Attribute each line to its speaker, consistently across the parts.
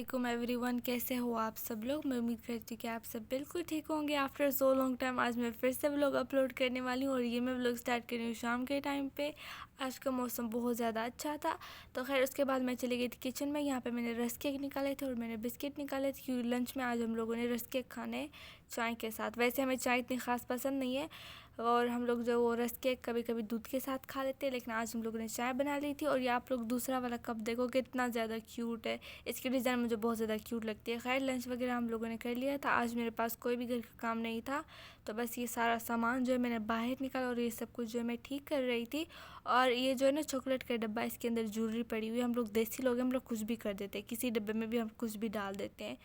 Speaker 1: वालेकुम एवरीवन, कैसे हो आप सब लोग। मैं उम्मीद करती हूँ कि आप सब बिल्कुल ठीक होंगे। आफ्टर सो लॉन्ग टाइम आज मैं फिर से व्लॉग अपलोड करने वाली हूँ और ये मैं व्लॉग स्टार्ट कर रही हूँ शाम के टाइम पे। आज का मौसम बहुत ज़्यादा अच्छा था, तो खैर उसके बाद मैं चली गई थी किचन में। यहाँ पे मैंने रस्क केक निकाले थे और मैंने बिस्किट निकाले थे क्योंकि लंच में आज हम लोगों ने रस्क केक खाने चाय के साथ। वैसे हमें चाय इतनी ख़ास पसंद नहीं है और हम लोग जो वो रस्क केक कभी कभी दूध के साथ खा लेते हैं, लेकिन आज हम लोगों ने चाय बना ली थी। और ये आप लोग दूसरा वाला कप देखो कितना ज़्यादा क्यूट है, इसकी डिज़ाइन मुझे बहुत ज़्यादा क्यूट लगती है। खैर लंच वगैरह हम लोगों ने कर लिया था। आज मेरे पास कोई भी घर का काम नहीं था, तो बस ये सारा सामान जो है मैंने बाहर निकाला और ये सब कुछ जो है मैं ठीक कर रही थी। और ये जो है ना चॉकलेट का डब्बा, इसके अंदर ज्वेलरी पड़ी हुई है। हम लोग देसी लोग हैं, हम लोग कुछ भी कर देते हैं, किसी डब्बे में भी हम कुछ भी डाल देते हैं।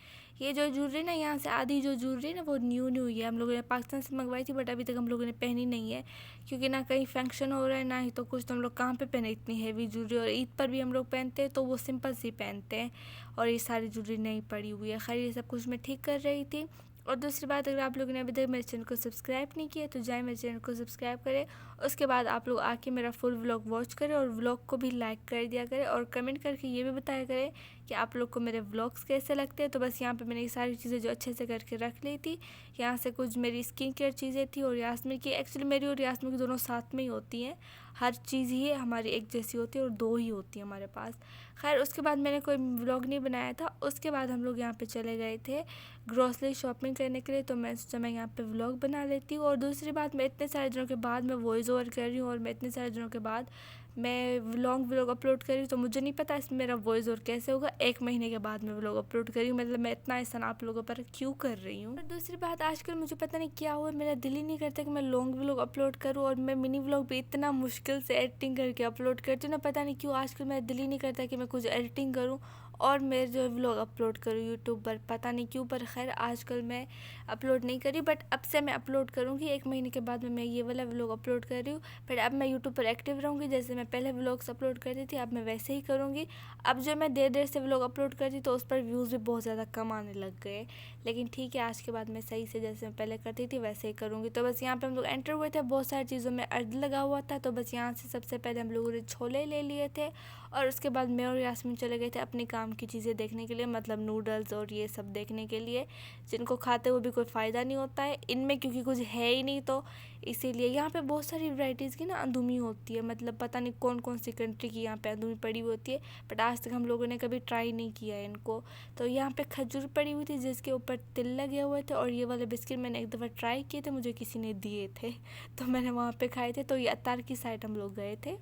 Speaker 1: ये जो ज्वेलरी ना, यहाँ से आधी जो ज्वेलरी ना वो न्यू है, हम लोगों ने पाकिस्तान से मंगवाई थी, बट अभी तक हम लोगों ने पहनी नहीं है क्योंकि ना कहीं फंक्शन हो रहा है ना ही तो कुछ। तो हम लोग कहाँ पे पहने इतनी हैवी ज्वेलरी, और ईद पर भी हम लोग पहनते हैं तो वो सिंपल सी पहनते हैं और ये सारी ज्वेलरी नहीं पड़ी हुई है। खैर ये सब कुछ मैं ठीक कर रही थी। और दूसरी बात, अगर आप लोगों ने अभी तक मेरे चैनल को सब्सक्राइब नहीं किया तो जाए मेरे चैनल को सब्सक्राइब करें। उसके बाद आप लोग आके मेरा फुल व्लॉग वॉच करें और व्लॉग को भी लाइक कर दिया करें और कमेंट करके ये भी बताया करें कि आप लोग को मेरे व्लॉग्स कैसे लगते हैं। तो बस यहाँ पे मैंने ये सारी चीज़ें जो अच्छे से करके रख ली थी। यहाँ से कुछ मेरी स्किन केयर चीज़ें थी और यास्मीन की, एक्चुअली मेरी और यास्मीन की दोनों साथ में ही होती हैं। हर चीज़ ही हमारी एक जैसी होती है और दो ही होती है हमारे पास। खैर उसके बाद मैंने कोई व्लॉग नहीं बनाया था। उसके बाद हम लोग यहाँ पे चले गए थे ग्रॉसरी शॉपिंग करने के लिए, तो मैं सोचा मैं यहाँ पे व्लॉग बना लेती हूँ। और दूसरी बात, मैं इतने सारे दिनों के बाद मैं वॉइस ओवर कर रही हूँ और मैं इतने सारे दिनों के बाद मैं लॉन्ग व्लॉग अपलोड कर रही हूँ, तो मुझे नहीं पता इसमें मेरा वॉइस ओवर कैसे होगा। 1 महीने के बाद मैं व्लॉग अपलोड कर रही हूँ, मतलब मैं इतना एहसान आप लोगों पर क्यों कर रही हूँ। और दूसरी बात, आजकल मुझे पता नहीं क्या हुआ, मेरा दिल ही नहीं करता कि मैं लॉन्ग व्लॉग अपलोड करूँ। और मैं मिनी व्लॉग भी इतना मुश्किल से एडिटिंग करके अपलोड करती हूँ ना, पता नहीं क्यों आजकल मेरा दिल ही नहीं करता कि मैं कुछ एडिटिंग करूँ और मैं जो व्लॉग अपलोड करूँ यूट्यूब पर, पता नहीं क्यों। पर खैर आजकल मैं अपलोड नहीं करी, बट अब से मैं अपलोड करूँगी। 1 महीने के बाद में मैं ये वाला व्लॉग अपलोड कर रही हूँ, बट अब मैं यूट्यूब पर एक्टिव रहूँगी। जैसे मैं पहले व्लॉग्स अपलोड करती थी, अब मैं वैसे ही करूँगी। अब जो मैं देर से व्लॉग अपलोड करती तो उस पर व्यूज़ भी बहुत ज़्यादा कम आने लग गए, लेकिन ठीक है आज के बाद मैं सही से जैसे मैं पहले करती थी वैसे ही करूँगी। तो बस यहाँ पर हम लोग एंटर हुए थे, बहुत सारी चीज़ों में अर्द लगा हुआ था, तो बस यहाँ से सबसे पहले हम लोगों ने छोले ले लिए थे। और उसके बाद मैं और यास्मीन चले गए थे अपने काम की चीज़ें देखने के लिए, मतलब नूडल्स और ये सब देखने के लिए, जिनको खाते हुए भी कोई फ़ायदा नहीं होता है इनमें क्योंकि कुछ है ही नहीं। तो इसीलिए यहाँ पे बहुत सारी वैरायटीज़ की ना अंदूमी होती है, मतलब पता नहीं कौन कौन सी कंट्री की यहाँ पे अंदूमी पड़ी हुई होती है, बट आज तक हम लोगों ने कभी ट्राई नहीं किया है इनको। तो यहाँ पे खजूर पड़ी हुई थी जिसके ऊपर तिल लगे हुए थे, और ये वाले बिस्किट मैंने एक दफ़ा ट्राई किए थे, मुझे किसी ने दिए थे तो मैंने वहाँ पर खाए थे। तो ये अतार की साइड हम लोग गए थे।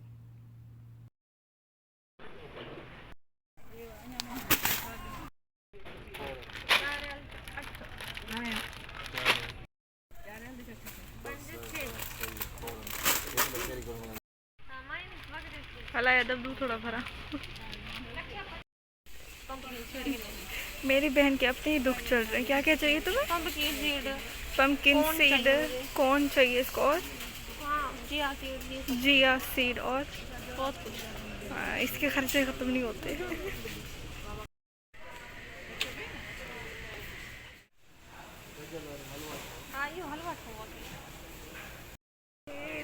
Speaker 1: भला अदब दू थोड़ा भरा मेरी बहन के अपने ही दुख चल रहे हैं। क्या क्या चाहिए तुम्हें? पम्पकिन सीड, कौन चाहिए इसको, और जिया सीड और बहुत कुछ। इसके खर्चे ख़त्म नहीं होते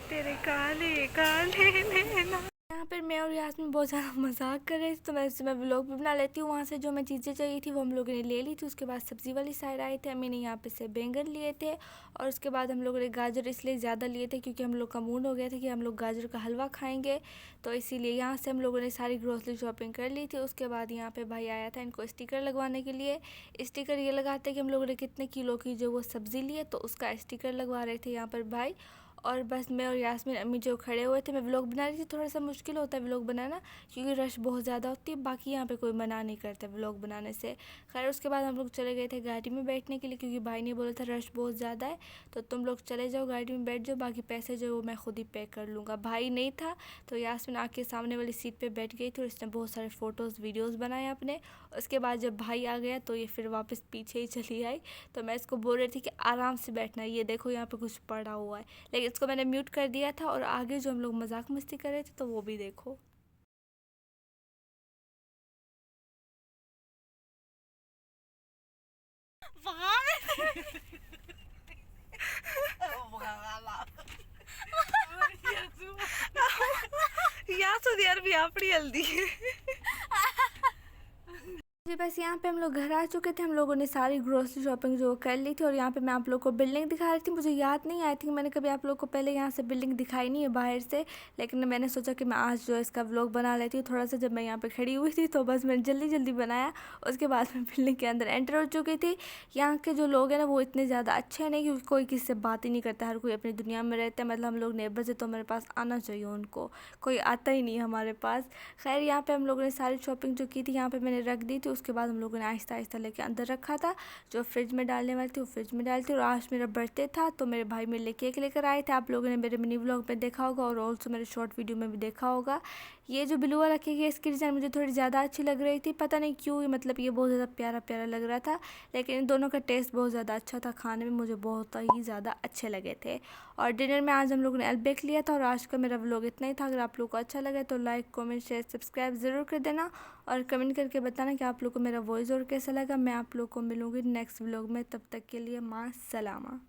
Speaker 1: तेरे काले काले नैना। यहाँ पर मैं और यास्मीन बहुत ज़्यादा मजाक कर रहे थे, तो मैं व्लॉग भी बना लेती हूँ। वहाँ से जो मैं चीज़ें चाहिए थी वो हम लोगों ने ले ली थी। उसके बाद सब्ज़ी वाली साइड आए थे, अम्मी ने यहाँ पे से बैंगन लिए थे, और उसके बाद हम लोगों ने गाजर इसलिए ज़्यादा लिए थे क्योंकि हम लोग का मूड हो गया था कि हम लोग गाजर का हलवा खाएंगे, तो इसीलिए यहाँ से हम लोगों ने सारी ग्रोसरी शॉपिंग कर ली थी। उसके बाद यहाँ पर भाई आया था इनको स्टिकर लगवाने के लिए। स्टिकर ये लगाते कि हम लोगों ने कितने किलो की जो वो सब्ज़ी लिए, तो उसका स्टिकर लगवा रहे थे यहाँ पर भाई। और बस मैं और यास्मीन अम्मी जो खड़े हुए थे, मैं व्लॉग बना रही थी। थोड़ा सा मुश्किल होता है व्लॉग बनाना क्योंकि रश बहुत ज़्यादा होती है, बाकी यहाँ पे कोई मना नहीं करता व्लॉग बनाने से। खैर उसके बाद हम लोग चले गए थे गाड़ी में बैठने के लिए क्योंकि भाई ने बोला था रश बहुत ज़्यादा है, तो तुम लोग चले जाओ गाड़ी में बैठ जाओ, बाकी पैसे जो वो मैं खुद ही पे कर लूँगा। भाई नहीं था तो यास्मीन आके सामने वाली सीट पर बैठ गई थी और इसने बहुत सारे फ़ोटोज़ वीडियोज़ बनाए अपने। उसके बाद जब भाई आ गया तो ये फिर वापस पीछे ही चली आई, तो मैं इसको बोल रही थी कि आराम से बैठना, ये देखो यहाँ पे कुछ पड़ा हुआ है, लेकिन इसको मैंने म्यूट कर दिया था। और आगे जो हम लोग मजाक मस्ती कर रहे थे तो वो भी देखो। यार भी आपड़ी हल्दी मुझे बस यहाँ पे हम लोग घर आ चुके थे। हम लोगों ने सारी ग्रोसरी शॉपिंग जो कर ली थी और यहाँ पे मैं आप लोग को बिल्डिंग दिखा रही थी। मुझे याद नहीं आई थी, मैंने कभी आप लोग को पहले यहाँ से बिल्डिंग दिखाई नहीं है बाहर से, लेकिन मैंने सोचा कि मैं आज जो इसका व्लॉग बना लेती हूँ। थोड़ा सा जब मैं यहाँ पे खड़ी हुई थी तो बस मैंने जल्दी जल्दी बनाया। उसके बाद मैं बिल्डिंग के अंदर एंटर हो चुकी थी। यहाँ के जो लोग हैं ना वो इतने ज़्यादा अच्छे नहीं, क्योंकि कोई किसी से बात ही नहीं करता, हर कोई अपनी दुनिया में रहता है। मतलब हम लोग नेबर से तो मेरे पास आना चाहिए, उनको कोई आता ही नहीं हमारे पास। खैर यहाँ पे हम लोगों ने सारी शॉपिंग जो की थी यहाँ पे मैंने रख दी थी। उसके बाद हम लोगों ने आहिस्ता आहिस्ता लेके अंदर रखा था। जो फ्रिज में डालने वाली थी वो फ्रिज में डाली थी। और आज मेरा बर्थडे था तो मेरे भाई मेरे लिए केक लेकर आए थे। आप लोगों ने मेरे मिनी व्लॉग में देखा होगा और ऑल्सो मेरे शॉर्ट वीडियो में भी देखा होगा। ये जो ब्लू वाला केक है इसकी डिज़ाइन मुझे थोड़ी ज़्यादा अच्छी लग रही थी, पता नहीं क्यों, मतलब ये बहुत ज़्यादा प्यारा प्यारा लग रहा था। लेकिन इन दोनों का टेस्ट बहुत ज़्यादा अच्छा था, खाने में मुझे बहुत ही ज़्यादा अच्छे लगे थे। और डिनर में आज हम लोगों ने अल्बेक लिया था। और आज का मेरा व्लॉग इतना ही था। अगर आप लोग को अच्छा लगे तो लाइक कमेंट शेयर सब्सक्राइब ज़रूर कर देना और कमेंट करके बताना कि आप लोग को मेरा वॉइस और कैसा लगा। मैं आप लोग को मिलूँगी नेक्स्ट व्लॉग में, तब तक के लिए माँ सलामा।